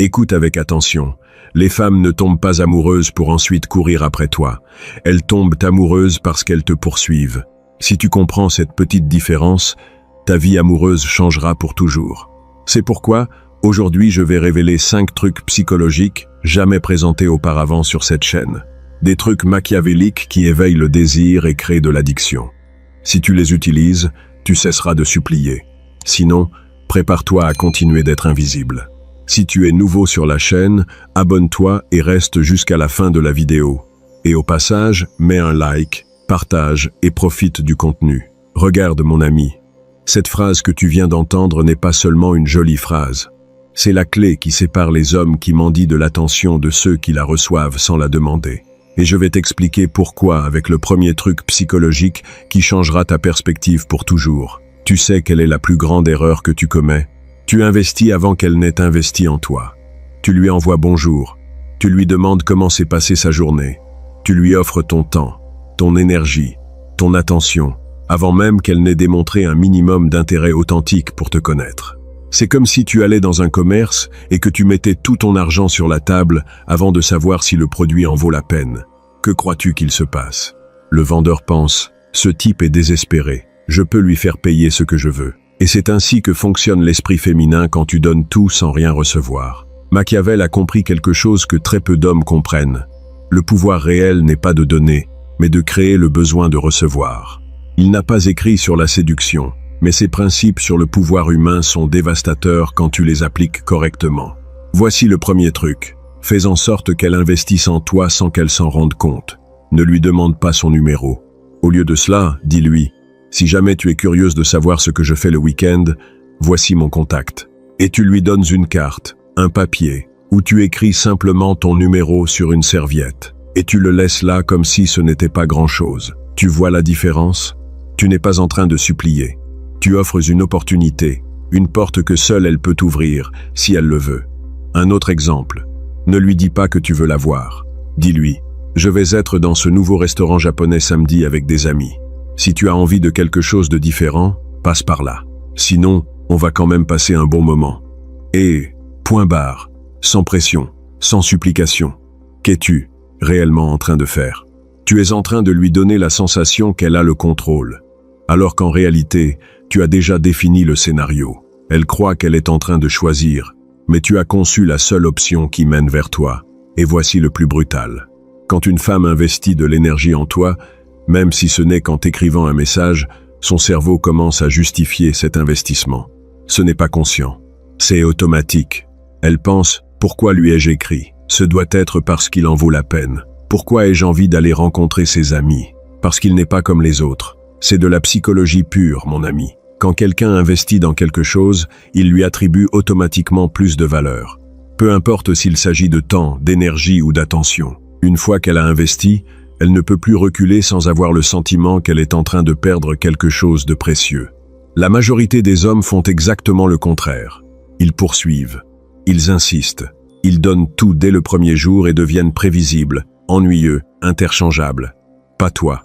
Écoute avec attention. Les femmes ne tombent pas amoureuses pour ensuite courir après toi. Elles tombent amoureuses parce qu'elles te poursuivent. Si tu comprends cette petite différence, ta vie amoureuse changera pour toujours. C'est pourquoi, aujourd'hui, je vais révéler 5 trucs psychologiques jamais présentés auparavant sur cette chaîne. Des trucs machiavéliques qui éveillent le désir et créent de l'addiction. Si tu les utilises, tu cesseras de supplier. Sinon, prépare-toi à continuer d'être invisible. Si tu es nouveau sur la chaîne, abonne-toi et reste jusqu'à la fin de la vidéo. Et au passage, mets un like, partage et profite du contenu. Regarde mon ami. Cette phrase que tu viens d'entendre n'est pas seulement une jolie phrase. C'est la clé qui sépare les hommes qui mendient de l'attention de ceux qui la reçoivent sans la demander. Et je vais t'expliquer pourquoi avec le premier truc psychologique qui changera ta perspective pour toujours. Tu sais quelle est la plus grande erreur que tu commets? Tu investis avant qu'elle n'ait investi en toi. Tu lui envoies bonjour. Tu lui demandes comment s'est passée sa journée. Tu lui offres ton temps, ton énergie, ton attention, avant même qu'elle n'ait démontré un minimum d'intérêt authentique pour te connaître. C'est comme si tu allais dans un commerce et que tu mettais tout ton argent sur la table avant de savoir si le produit en vaut la peine. Que crois-tu qu'il se passe? Le vendeur pense, ce type est désespéré, je peux lui faire payer ce que je veux. Et c'est ainsi que fonctionne l'esprit féminin quand tu donnes tout sans rien recevoir. Machiavel a compris quelque chose que très peu d'hommes comprennent. Le pouvoir réel n'est pas de donner, mais de créer le besoin de recevoir. Il n'a pas écrit sur la séduction, mais ses principes sur le pouvoir humain sont dévastateurs quand tu les appliques correctement. Voici le premier truc. Fais en sorte qu'elle investisse en toi sans qu'elle s'en rende compte. Ne lui demande pas son numéro. Au lieu de cela, dis-lui: si jamais tu es curieuse de savoir ce que je fais le week-end, voici mon contact. Et tu lui donnes une carte, un papier, où tu écris simplement ton numéro sur une serviette. Et tu le laisses là comme si ce n'était pas grand-chose. Tu vois la différence? Tu n'es pas en train de supplier. Tu offres une opportunité, une porte que seule elle peut ouvrir, si elle le veut. Un autre exemple. Ne lui dis pas que tu veux la voir. Dis-lui: je vais être dans ce nouveau restaurant japonais samedi avec des amis. Si tu as envie de quelque chose de différent, passe par là. Sinon, on va quand même passer un bon moment. Et, point barre, sans pression, sans supplication. Qu'es-tu réellement en train de faire? Tu es en train de lui donner la sensation qu'elle a le contrôle, alors qu'en réalité, tu as déjà défini le scénario. Elle croit qu'elle est en train de choisir, mais tu as conçu la seule option qui mène vers toi. Et voici le plus brutal. Quand une femme investit de l'énergie en toi, même si ce n'est qu'en t'écrivant un message, son cerveau commence à justifier cet investissement. Ce n'est pas conscient. C'est automatique. Elle pense: pourquoi lui ai-je écrit? Ce doit être parce qu'il en vaut la peine. Pourquoi ai-je envie d'aller rencontrer ses amis? Parce qu'il n'est pas comme les autres. C'est de la psychologie pure, mon ami. Quand quelqu'un investit dans quelque chose, il lui attribue automatiquement plus de valeur. Peu importe s'il s'agit de temps, d'énergie ou d'attention. Une fois qu'elle a investi, elle ne peut plus reculer sans avoir le sentiment qu'elle est en train de perdre quelque chose de précieux. La majorité des hommes font exactement le contraire. Ils poursuivent, ils insistent, ils donnent tout dès le premier jour et deviennent prévisibles, ennuyeux, interchangeables. Pas toi.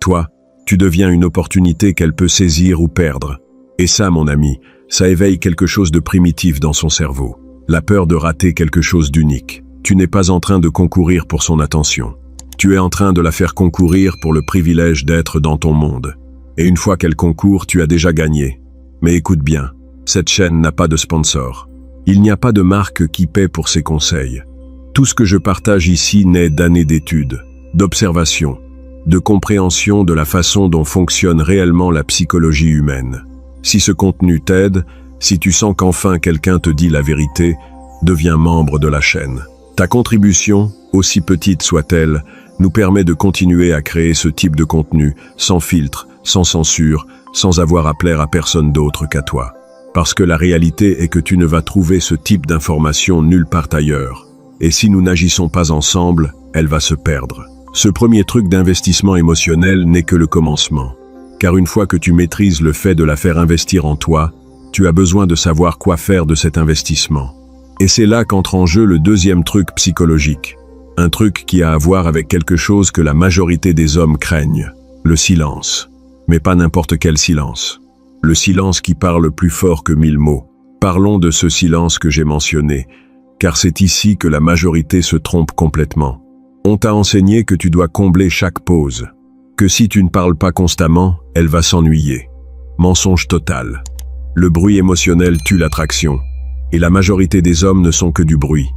Toi, tu deviens une opportunité qu'elle peut saisir ou perdre. Et ça, mon ami, ça éveille quelque chose de primitif dans son cerveau. La peur de rater quelque chose d'unique. Tu n'es pas en train de concourir pour son attention. Tu es en train de la faire concourir pour le privilège d'être dans ton monde. Et une fois qu'elle concourt, tu as déjà gagné. Mais écoute bien, cette chaîne n'a pas de sponsor. Il n'y a pas de marque qui paie pour ses conseils. Tout ce que je partage ici naît d'années d'études, d'observations, de compréhension de la façon dont fonctionne réellement la psychologie humaine. Si ce contenu t'aide, si tu sens qu'enfin quelqu'un te dit la vérité, deviens membre de la chaîne. Ta contribution, aussi petite soit-elle, nous permet de continuer à créer ce type de contenu, sans filtre, sans censure, sans avoir à plaire à personne d'autre qu'à toi. Parce que la réalité est que tu ne vas trouver ce type d'information nulle part ailleurs. Et si nous n'agissons pas ensemble, elle va se perdre. Ce premier truc d'investissement émotionnel n'est que le commencement. Car une fois que tu maîtrises le fait de la faire investir en toi, tu as besoin de savoir quoi faire de cet investissement. Et c'est là qu'entre en jeu le deuxième truc psychologique. Un truc qui a à voir avec quelque chose que la majorité des hommes craignent. Le silence. Mais pas n'importe quel silence. Le silence qui parle plus fort que 1000 mots. Parlons de ce silence que j'ai mentionné. car c'est ici que la majorité se trompe complètement. On t'a enseigné que tu dois combler chaque pause, que si tu ne parles pas constamment, elle va s'ennuyer. Mensonge total. Le bruit émotionnel tue l'attraction, et la majorité des hommes ne sont que du bruit.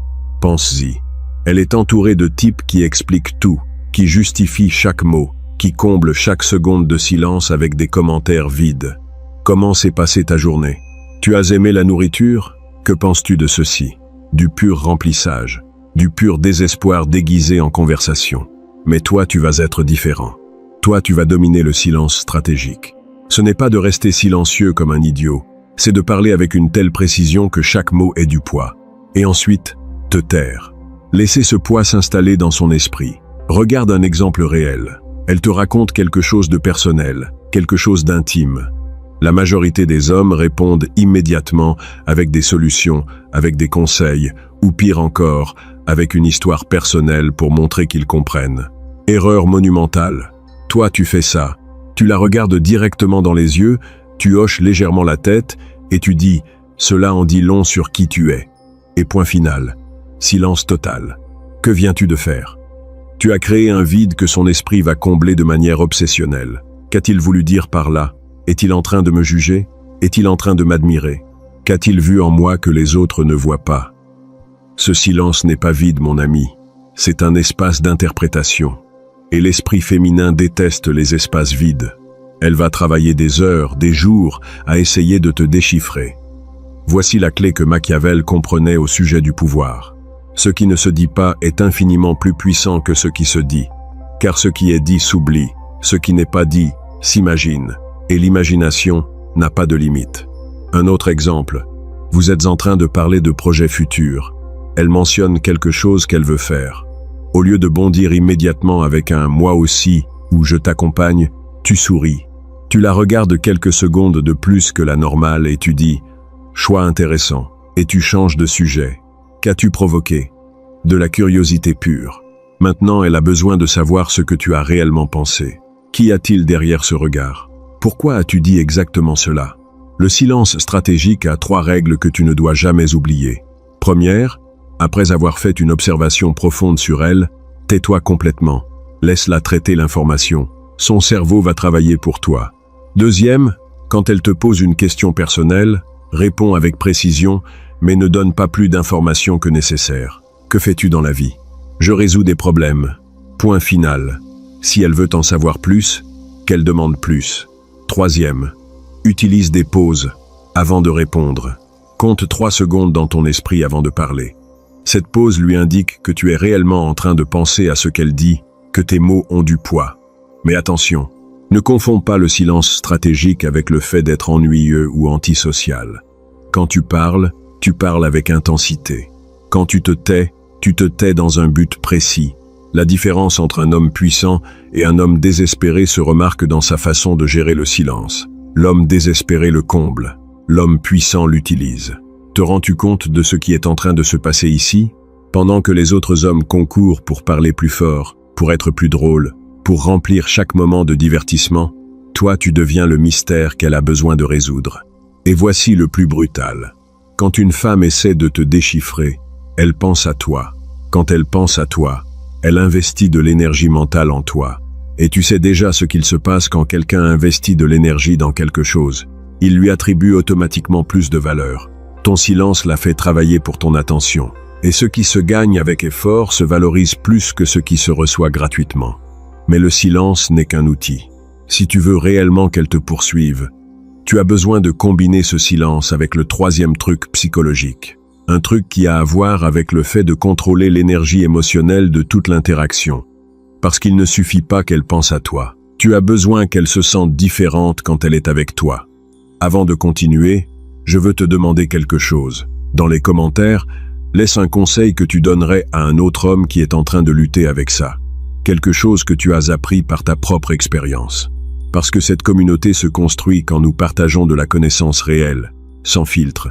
Pense-y. Elle est entourée de types qui expliquent tout, qui justifient chaque mot, qui comblent chaque seconde de silence avec des commentaires vides. Comment s'est passée ta journée? Tu as aimé la nourriture? Que penses-tu de ceci? Du pur remplissage, du pur désespoir déguisé en conversation. Mais toi, tu vas être différent. Toi, tu vas dominer le silence stratégique. Ce n'est pas de rester silencieux comme un idiot, c'est de parler avec une telle précision que chaque mot ait du poids. Et ensuite, te taire. Laisser ce poids s'installer dans son esprit. Regarde un exemple réel. Elle te raconte quelque chose de personnel, quelque chose d'intime. La majorité des hommes répondent immédiatement avec des solutions, avec des conseils, ou pire encore, avec une histoire personnelle pour montrer qu'ils comprennent. Erreur monumentale. Toi, tu fais ça. Tu la regardes directement dans les yeux, tu hoches légèrement la tête et tu dis « Cela en dit long sur qui tu es ». Et point final. Silence total. Que viens-tu de faire? Tu as créé un vide que son esprit va combler de manière obsessionnelle. Qu'a-t-il voulu dire par là? Est-il en train de me juger? Est-il en train de m'admirer? Qu'a-t-il vu en moi que les autres ne voient pas? Ce silence n'est pas vide, mon ami. C'est un espace d'interprétation. Et l'esprit féminin déteste les espaces vides. Elle va travailler des heures, des jours, à essayer de te déchiffrer. Voici la clé que Machiavel comprenait au sujet du pouvoir. Ce qui ne se dit pas est infiniment plus puissant que ce qui se dit. Car ce qui est dit s'oublie, ce qui n'est pas dit s'imagine. Et l'imagination n'a pas de limite. Un autre exemple. Vous êtes en train de parler de projets futurs. Elle mentionne quelque chose qu'elle veut faire. Au lieu de bondir immédiatement avec un « moi aussi » ou « je t'accompagne », tu souris. Tu la regardes quelques secondes de plus que la normale et tu dis « choix intéressant » et tu changes de sujet. Qu'as-tu provoqué? De la curiosité pure. Maintenant, elle a besoin de savoir ce que tu as réellement pensé. Qu'y a-t-il derrière ce regard? Pourquoi as-tu dit exactement cela? Le silence stratégique a 3 règles que tu ne dois jamais oublier. Première, après avoir fait une observation profonde sur elle, tais-toi complètement. Laisse-la traiter l'information. Son cerveau va travailler pour toi. Deuxième, quand elle te pose une question personnelle, réponds avec précision, mais ne donne pas plus d'informations que nécessaire. Que fais-tu dans la vie? Je résous des problèmes. Point final. Si elle veut en savoir plus, qu'elle demande plus. Troisième, utilise des pauses avant de répondre. Compte 3 secondes dans ton esprit avant de parler. Cette pause lui indique que tu es réellement en train de penser à ce qu'elle dit, que tes mots ont du poids. Mais attention, ne confonds pas le silence stratégique avec le fait d'être ennuyeux ou antisocial. Quand tu parles avec intensité. Quand tu te tais dans un but précis. La différence entre un homme puissant et un homme désespéré se remarque dans sa façon de gérer le silence. L'homme désespéré le comble, l'homme puissant l'utilise. Te rends-tu compte de ce qui est en train de se passer ici? Pendant que les autres hommes concourent pour parler plus fort, pour être plus drôle, pour remplir chaque moment de divertissement, toi tu deviens le mystère qu'elle a besoin de résoudre. Et voici le plus brutal. Quand une femme essaie de te déchiffrer, elle pense à toi. Quand elle pense à toi, elle investit de l'énergie mentale en toi. Et tu sais déjà ce qu'il se passe quand quelqu'un investit de l'énergie dans quelque chose. Il lui attribue automatiquement plus de valeur. Ton silence la fait travailler pour ton attention. Et ce qui se gagne avec effort se valorise plus que ce qui se reçoit gratuitement. Mais le silence n'est qu'un outil. Si tu veux réellement qu'elle te poursuive, tu as besoin de combiner ce silence avec le 3e truc psychologique. Un truc qui a à voir avec le fait de contrôler l'énergie émotionnelle de toute l'interaction. Parce qu'il ne suffit pas qu'elle pense à toi. Tu as besoin qu'elle se sente différente quand elle est avec toi. Avant de continuer, je veux te demander quelque chose. Dans les commentaires, laisse un conseil que tu donnerais à un autre homme qui est en train de lutter avec ça. Quelque chose que tu as appris par ta propre expérience. Parce que cette communauté se construit quand nous partageons de la connaissance réelle, sans filtre.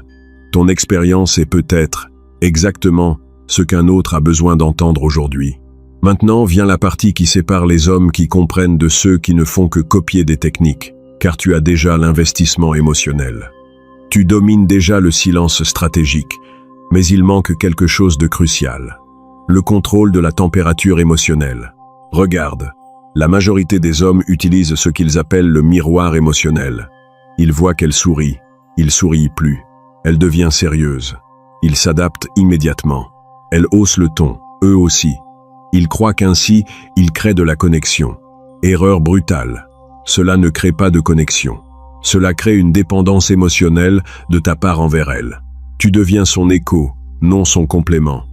Ton expérience est peut-être exactement ce qu'un autre a besoin d'entendre aujourd'hui. Maintenant vient la partie qui sépare les hommes qui comprennent de ceux qui ne font que copier des techniques, car tu as déjà l'investissement émotionnel. Tu domines déjà le silence stratégique, Mais il manque quelque chose de crucial. Le contrôle de la température émotionnelle. Regarde, la majorité des hommes utilisent ce qu'ils appellent le miroir émotionnel. Ils voient qu'elle sourit, il sourit plus. Elle devient sérieuse. Ils s'adaptent immédiatement. Elle hausse le ton, eux aussi. Ils croient qu'ainsi, ils créent de la connexion. Erreur brutale. Cela ne crée pas de connexion. Cela crée une dépendance émotionnelle de ta part envers elle. Tu deviens son écho, non son complément.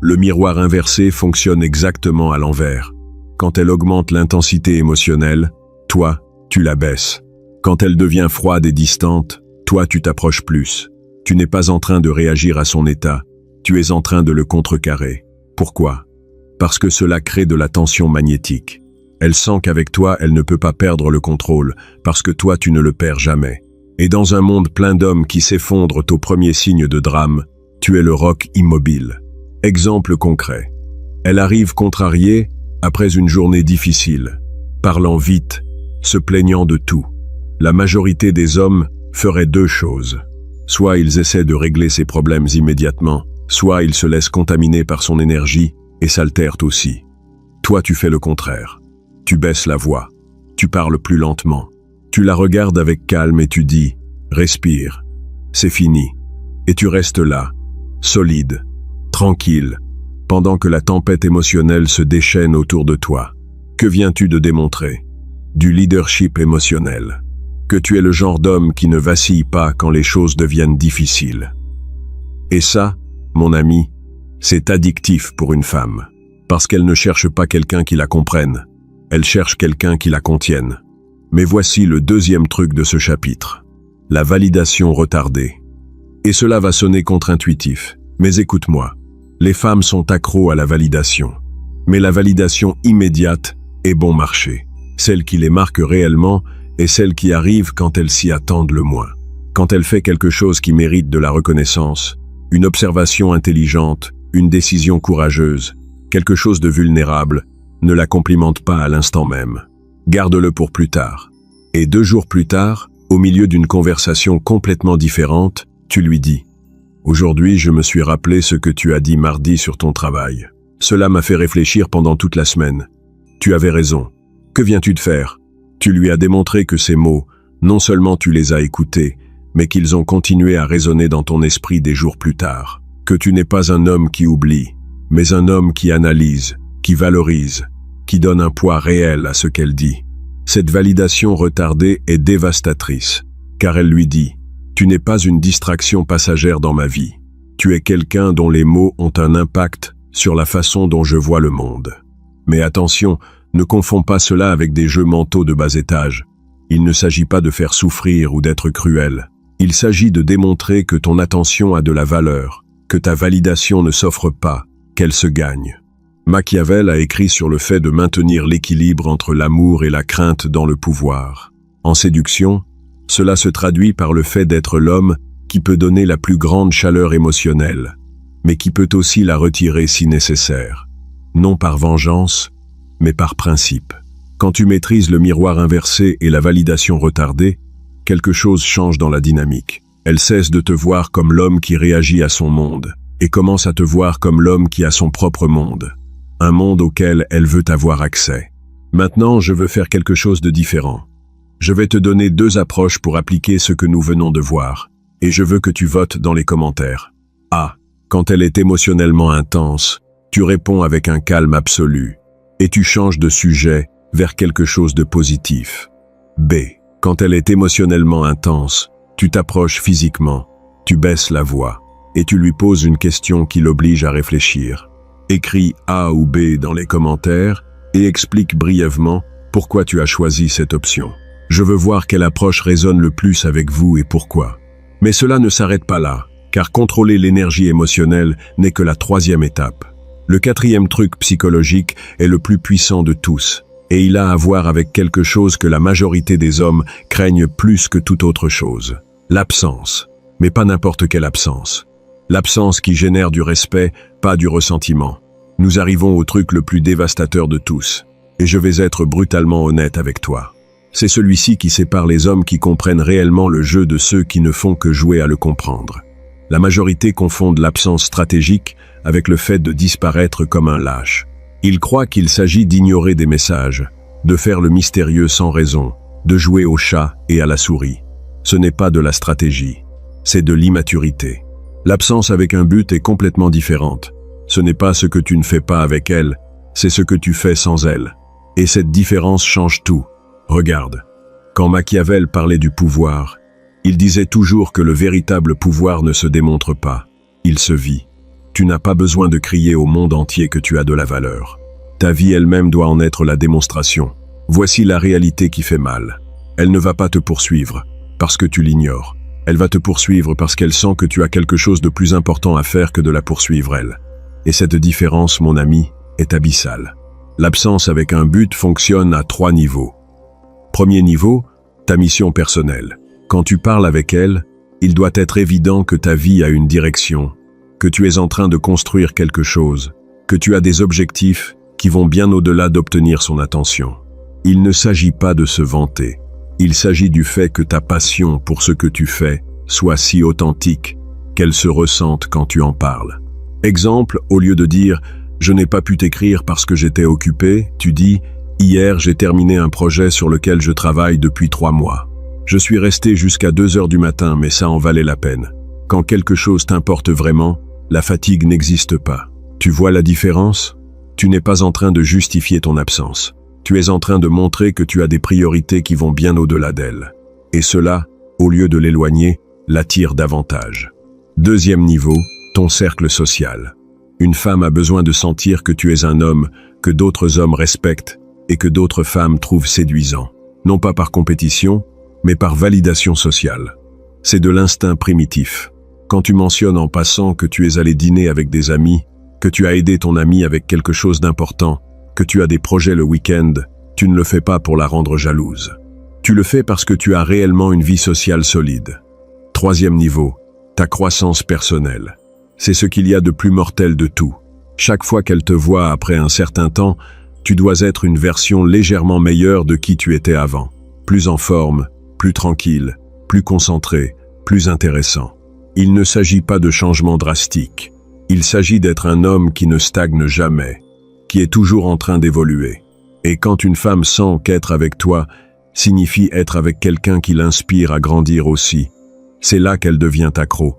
Le miroir inversé fonctionne exactement à l'envers. Quand elle augmente l'intensité émotionnelle, toi, tu la baisses. Quand elle devient froide et distante, toi tu t'approches plus. Tu n'es pas en train de réagir à son état, tu es en train de le contrecarrer. Pourquoi? Parce que cela crée de la tension magnétique. Elle sent qu'avec toi, elle ne peut pas perdre le contrôle, parce que toi, tu ne le perds jamais. Et dans un monde plein d'hommes qui s'effondrent au premier signe de drame, tu es le roc immobile. Exemple concret. Elle arrive contrariée après une journée difficile, parlant vite, se plaignant de tout. La majorité des hommes feraient deux choses. Soit ils essaient de régler ses problèmes immédiatement, soit ils se laissent contaminer par son énergie et s'altèrent aussi. Toi, tu fais le contraire. Tu baisses la voix, tu parles plus lentement, tu la regardes avec calme et tu dis « Respire, c'est fini ». Et tu restes là, solide, tranquille, pendant que la tempête émotionnelle se déchaîne autour de toi. Que viens-tu de démontrer? Du leadership émotionnel. Que tu es le genre d'homme qui ne vacille pas quand les choses deviennent difficiles. Et ça, mon ami, c'est addictif pour une femme. Parce qu'elle ne cherche pas quelqu'un qui la comprenne. Elle cherche quelqu'un qui la contienne. Mais voici le deuxième truc de ce chapitre. La validation retardée. Et cela va sonner contre-intuitif. Mais écoute-moi. Les femmes sont accros à la validation. Mais la validation immédiate est bon marché. Celle qui les marque réellement est celle qui arrive quand elles s'y attendent le moins. Quand elle fait quelque chose qui mérite de la reconnaissance, une observation intelligente, une décision courageuse, quelque chose de vulnérable, ne la complimente pas à l'instant même. Garde-le pour plus tard. Et 2 jours plus tard, au milieu d'une conversation complètement différente, tu lui dis « Aujourd'hui, je me suis rappelé ce que tu as dit mardi sur ton travail. Cela m'a fait réfléchir pendant toute la semaine. Tu avais raison. Que viens-tu de faire ?» Tu lui as démontré que ces mots, non seulement tu les as écoutés, mais qu'ils ont continué à résonner dans ton esprit des jours plus tard. Que tu n'es pas un homme qui oublie, mais un homme qui analyse, qui valorise, qui donne un poids réel à ce qu'elle dit. Cette validation retardée est dévastatrice, car elle lui dit « Tu n'es pas une distraction passagère dans ma vie. Tu es quelqu'un dont les mots ont un impact sur la façon dont je vois le monde. » Mais attention, ne confonds pas cela avec des jeux mentaux de bas étage. Il ne s'agit pas de faire souffrir ou d'être cruel. Il s'agit de démontrer que ton attention a de la valeur, que ta validation ne s'offre pas, qu'elle se gagne. Machiavel a écrit sur le fait de maintenir l'équilibre entre l'amour et la crainte dans le pouvoir. En séduction, cela se traduit par le fait d'être l'homme qui peut donner la plus grande chaleur émotionnelle, mais qui peut aussi la retirer si nécessaire. Non par vengeance, mais par principe. Quand tu maîtrises le miroir inversé et la validation retardée, quelque chose change dans la dynamique. Elle cesse de te voir comme l'homme qui réagit à son monde, et commence à te voir comme l'homme qui a son propre monde. Un monde auquel elle veut avoir accès. Maintenant, je veux faire quelque chose de différent. Je vais te donner 2 approches pour appliquer ce que nous venons de voir, et je veux que tu votes dans les commentaires. A. Quand elle est émotionnellement intense, tu réponds avec un calme absolu, et tu changes de sujet vers quelque chose de positif. B. Quand elle est émotionnellement intense, tu t'approches physiquement, tu baisses la voix, et tu lui poses une question qui l'oblige à réfléchir. Écris A ou B dans les commentaires et explique brièvement pourquoi tu as choisi cette option. Je veux voir quelle approche résonne le plus avec vous et pourquoi. Mais cela ne s'arrête pas là, car contrôler l'énergie émotionnelle n'est que la 3e étape. Le 4e truc psychologique est le plus puissant de tous, et il a à voir avec quelque chose que la majorité des hommes craignent plus que toute autre chose. L'absence. Mais pas n'importe quelle absence. L'absence qui génère du respect, pas du ressentiment. Nous arrivons au truc le plus dévastateur de tous, et je vais être brutalement honnête avec toi. C'est celui-ci qui sépare les hommes qui comprennent réellement le jeu de ceux qui ne font que jouer à le comprendre. La majorité confondent l'absence stratégique avec le fait de disparaître comme un lâche. Ils croient qu'il s'agit d'ignorer des messages, de faire le mystérieux sans raison, de jouer au chat et à la souris. Ce n'est pas de la stratégie, c'est de l'immaturité. L'absence avec un but est complètement différente. Ce n'est pas ce que tu ne fais pas avec elle, c'est ce que tu fais sans elle. Et cette différence change tout. Regarde, quand Machiavel parlait du pouvoir, il disait toujours que le véritable pouvoir ne se démontre pas, il se vit. Tu n'as pas besoin de crier au monde entier que tu as de la valeur. Ta vie elle-même doit en être la démonstration. Voici la réalité qui fait mal. Elle ne va pas te poursuivre, parce que tu l'ignores. Elle va te poursuivre parce qu'elle sent que tu as quelque chose de plus important à faire que de la poursuivre elle. Et cette différence, mon ami, est abyssale. L'absence avec un but fonctionne à 3 niveaux. Premier niveau, ta mission personnelle. Quand tu parles avec elle, il doit être évident que ta vie a une direction, que tu es en train de construire quelque chose, que tu as des objectifs qui vont bien au-delà d'obtenir son attention. Il ne s'agit pas de se vanter. Il s'agit du fait que ta passion pour ce que tu fais soit si authentique qu'elle se ressente quand tu en parles. Exemple, au lieu de dire « je n'ai pas pu t'écrire parce que j'étais occupé », tu dis « hier j'ai terminé un projet sur lequel je travaille depuis 3 mois. Je suis resté jusqu'à 2 heures du matin mais ça en valait la peine. Quand quelque chose t'importe vraiment, la fatigue n'existe pas. Tu vois la différence ? Tu n'es pas en train de justifier ton absence. Tu es en train de montrer que tu as des priorités qui vont bien au-delà d'elle. Et cela, au lieu de l'éloigner, l'attire davantage. Deuxième niveau, ton cercle social. Une femme a besoin de sentir que tu es un homme que d'autres hommes respectent et que d'autres femmes trouvent séduisant. Non pas par compétition, mais par validation sociale. C'est de l'instinct primitif. Quand tu mentionnes en passant que tu es allé dîner avec des amis, que tu as aidé ton ami avec quelque chose d'important, que tu as des projets le week-end, tu ne le fais pas pour la rendre jalouse. Tu le fais parce que tu as réellement une vie sociale solide. Troisième niveau, ta croissance personnelle. C'est ce qu'il y a de plus mortel de tout. Chaque fois qu'elle te voit après un certain temps, tu dois être une version légèrement meilleure de qui tu étais avant. Plus en forme, plus tranquille, plus concentré, plus intéressant. Il ne s'agit pas de changements drastiques. Il s'agit d'être un homme qui ne stagne jamais, qui est toujours en train d'évoluer. Et quand une femme sent qu'être avec toi signifie être avec quelqu'un qui l'inspire à grandir aussi, c'est là qu'elle devient accro.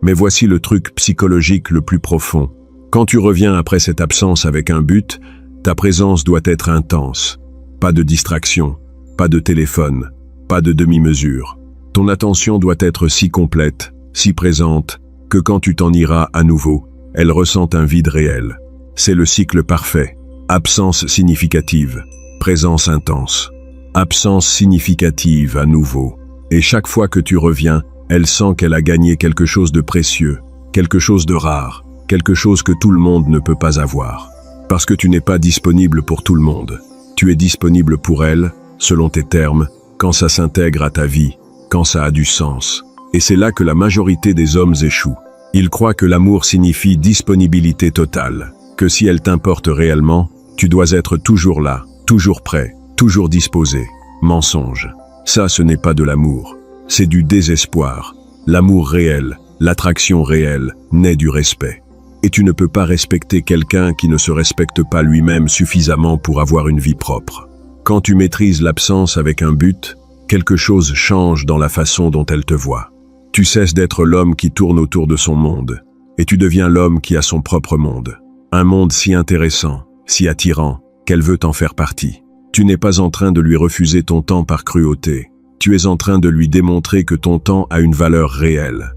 Mais voici le truc psychologique le plus profond. Quand tu reviens après cette absence avec un but, ta présence doit être intense. Pas de distraction, pas de téléphone, pas de demi-mesure. Ton attention doit être si complète, si présente, que quand tu t'en iras à nouveau, elle ressent un vide réel. C'est le cycle parfait. Absence significative, présence intense. Absence significative à nouveau. Et chaque fois que tu reviens, elle sent qu'elle a gagné quelque chose de précieux, quelque chose de rare, quelque chose que tout le monde ne peut pas avoir. Parce que tu n'es pas disponible pour tout le monde. Tu es disponible pour elle, selon tes termes, quand ça s'intègre à ta vie, quand ça a du sens. Et c'est là que la majorité des hommes échouent. Ils croient que l'amour signifie disponibilité totale, que si elle t'importe réellement, tu dois être toujours là, toujours prêt, toujours disposé. Mensonge. Ça, ce n'est pas de l'amour. C'est du désespoir. L'amour réel, l'attraction réelle, naît du respect. Et tu ne peux pas respecter quelqu'un qui ne se respecte pas lui-même suffisamment pour avoir une vie propre. Quand tu maîtrises l'absence avec un but, quelque chose change dans la façon dont elle te voit. Tu cesses d'être l'homme qui tourne autour de son monde, et tu deviens l'homme qui a son propre monde. Un monde si intéressant, si attirant, qu'elle veut en faire partie. Tu n'es pas en train de lui refuser ton temps par cruauté. Tu es en train de lui démontrer que ton temps a une valeur réelle.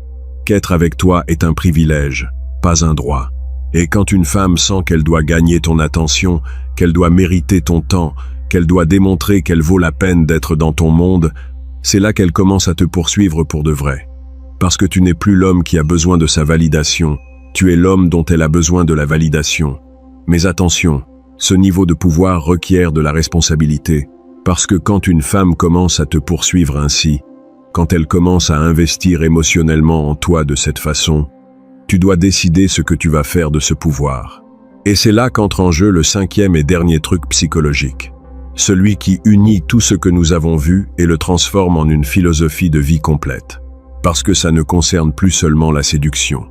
Qu'être avec toi est un privilège, pas un droit. Et quand une femme sent qu'elle doit gagner ton attention, qu'elle doit mériter ton temps, qu'elle doit démontrer qu'elle vaut la peine d'être dans ton monde, c'est là qu'elle commence à te poursuivre pour de vrai. Parce que tu n'es plus l'homme qui a besoin de sa validation, tu es l'homme dont elle a besoin de la validation. Mais attention, ce niveau de pouvoir requiert de la responsabilité, parce que quand une femme commence à te poursuivre ainsi, quand elle commence à investir émotionnellement en toi de cette façon, tu dois décider ce que tu vas faire de ce pouvoir. Et c'est là qu'entre en jeu le 5e et dernier truc psychologique. Celui qui unit tout ce que nous avons vu et le transforme en une philosophie de vie complète. parce que ça ne concerne plus seulement la séduction.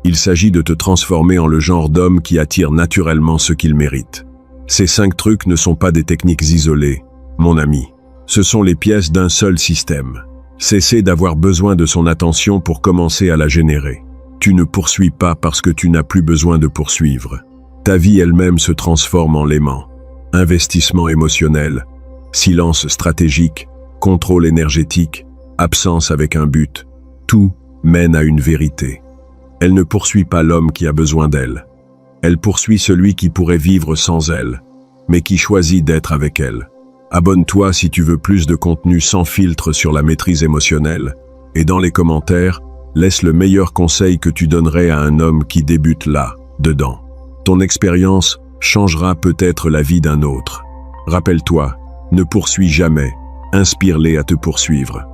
Il s'agit de te transformer en le genre d'homme qui attire naturellement ce qu'il mérite. Ces 5 trucs ne sont pas des techniques isolées, mon ami. Ce sont les pièces d'un seul système. Cessez d'avoir besoin de son attention pour commencer à la générer. Tu ne poursuis pas parce que tu n'as plus besoin de poursuivre. Ta vie elle-même se transforme en l'aimant. Investissement émotionnel, silence stratégique, contrôle énergétique, absence avec un but, tout mène à une vérité. Elle ne poursuit pas l'homme qui a besoin d'elle. Elle poursuit celui qui pourrait vivre sans elle, mais qui choisit d'être avec elle. Abonne-toi si tu veux plus de contenu sans filtre sur la maîtrise émotionnelle, et dans les commentaires, laisse le meilleur conseil que tu donnerais à un homme qui débute là, dedans. Ton expérience changera peut-être la vie d'un autre. Rappelle-toi, ne poursuis jamais, inspire-les à te poursuivre.